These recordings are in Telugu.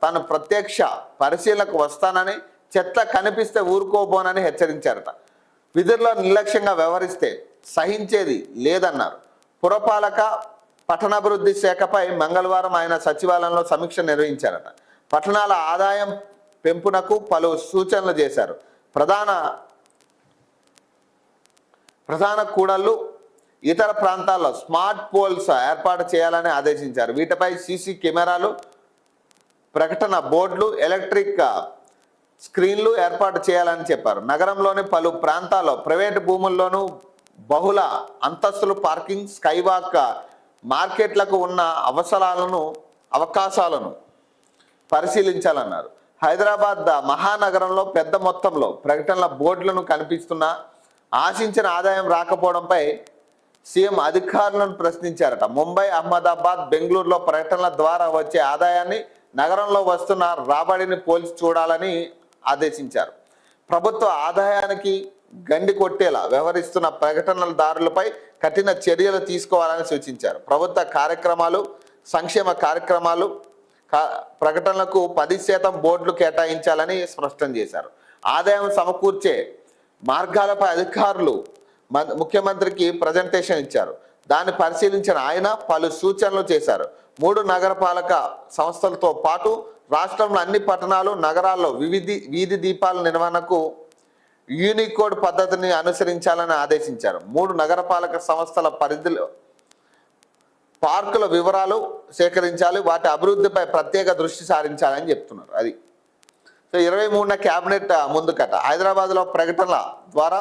తాను ప్రత్యక్ష పరిశీలనకు వస్తానని, చెత్త కనిపిస్తే ఊరుకోబోనని హెచ్చరించారట. విధుల్లో నిర్లక్ష్యంగా వ్యవహరిస్తే సహించేది లేదన్నారు. పురపాలక పట్టణాభివృద్ధి శాఖపై మంగళవారం ఆయన సచివాలయంలో సమీక్ష నిర్వహించారట. పట్టణాల ఆదాయం పెంపునకు పలు సూచనలు చేశారు. ప్రధాన కూడళ్లు, ఇతర ప్రాంతాల్లో స్మార్ట్ పోల్స్ ఏర్పాటు చేయాలని ఆదేశించారు. వీటిపై సీసీ కెమెరాలు, ప్రకటన బోర్డులు, ఎలక్ట్రిక్ స్క్రీన్లు ఏర్పాటు చేయాలని చెప్పారు. నగరంలోని పలు ప్రాంతాల్లో ప్రైవేటు భూముల్లోనూ బహుళ అంతస్తులు పార్కింగ్, స్కైవాక్, మార్కెట్లకు ఉన్న అవకాశాలను పరిశీలించాలన్నారు. హైదరాబాద్ మహానగరంలో పెద్ద మొత్తంలో ప్రకటనల బోర్డులను కనిపిస్తున్నా ఆశించిన ఆదాయం రాకపోవడంపై సీఎం అధికారులను ప్రశ్నించారట. ముంబై, అహ్మదాబాద్, బెంగళూరులో ప్రకటనల ద్వారా వచ్చే ఆదాయాన్ని నగరంలో వస్తున్న రాబడిని పోల్చి చూడాలని ఆదేశించారు. ప్రభుత్వ ఆదాయానికి గండి కొట్టేలా వ్యవహరిస్తున్న ప్రకటనదారులపై కఠిన చర్యలు తీసుకోవాలని సూచించారు. ప్రభుత్వ కార్యక్రమాలు, సంక్షేమ కార్యక్రమాలు ప్రకటనలకు 10% బోర్డులు కేటాయించాలని స్పష్టం చేశారు. ఆదాయం సమకూర్చే మార్గాలపై అధికారులు ముఖ్యమంత్రికి ప్రజెంటేషన్ ఇచ్చారు. దాన్ని పరిశీలించిన ఆయన పలు సూచనలు చేశారు. 3 నగరపాలక సంస్థలతో పాటు రాష్ట్రంలో అన్ని పట్టణాలు, నగరాల్లో వీధి దీపాల నిర్వహణకు యూనికోడ్ పద్ధతిని అనుసరించాలని ఆదేశించారు. 3 నగరపాలక సంస్థల పరిధిలో పార్కుల వివరాలు సేకరించాలి, వాటి అభివృద్ధిపై ప్రత్యేక దృష్టి సారించాలని చెప్తున్నారు. అది సో 23న క్యాబినెట్ ముందుకట. హైదరాబాద్లో ప్రకటనల ద్వారా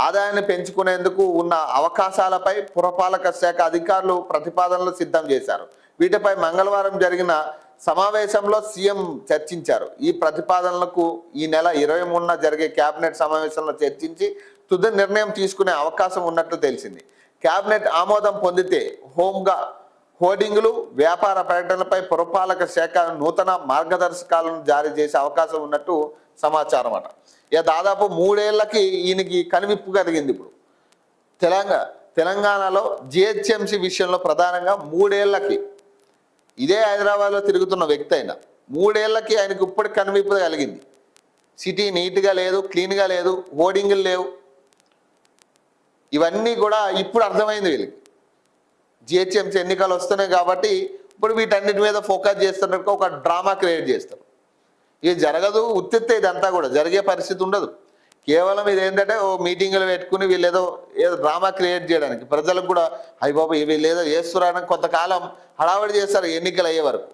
ఆదాయాన్ని పెంచుకునేందుకు ఉన్న అవకాశాలపై పురపాలక శాఖ అధికారులు ప్రతిపాదనలు సిద్ధం చేశారు. వీటిపై మంగళవారం జరిగిన సమావేశంలో సీఎం చర్చించారు. ఈ ప్రతిపాదనలకు ఈ నెల 23న జరిగే కేబినెట్ సమావేశంలో చర్చించి తుది నిర్ణయం తీసుకునే అవకాశం ఉన్నట్లు తెలిసింది. కేబినెట్ ఆమోదం పొందితే హోర్డింగులు, వ్యాపార ప్రకటనలపై పురపాలక శాఖ నూతన మార్గదర్శకాలను జారీ చేసే అవకాశం ఉన్నట్టు సమాచారం అట. ఇక దాదాపు 3 ఏళ్లకి ఈయనకి కనువిప్పు కలిగింది. ఇప్పుడు తెలంగాణలో జిహెచ్ఎంసీ విషయంలో ప్రధానంగా 3 ఏళ్లకి ఇదే హైదరాబాద్లో తిరుగుతున్న వ్యక్తి అయినా 3 ఏళ్లకి ఆయనకు ఇప్పుడు కనువిప్పు కలిగింది. సిటీ నీట్గా లేదు, క్లీన్గా లేదు, హోర్డింగులు లేవు. ఇవన్నీ కూడా ఇప్పుడు అర్థమైంది వీళ్ళకి. జిహెచ్ఎంసీ ఎన్నికలు వస్తున్నాయి కాబట్టి ఇప్పుడు వీటన్నిటి మీద ఫోకస్ చేస్తున్నట్టు ఒక డ్రామా క్రియేట్ చేస్తారు. ఇది జరగదు, ఉత్తిత్తే ఇదంతా కూడా జరిగే పరిస్థితి ఉండదు. కేవలం ఇదేంటంటే ఓ మీటింగులు పెట్టుకుని వీళ్ళు ఏదో డ్రామా క్రియేట్ చేయడానికి, ప్రజలకు కూడా అయ్యి బాబు వీళ్ళు ఏదో చేస్తున్నారని కొంతకాలం హడావడి చేస్తారు ఎన్నికలు అయ్యే వరకు.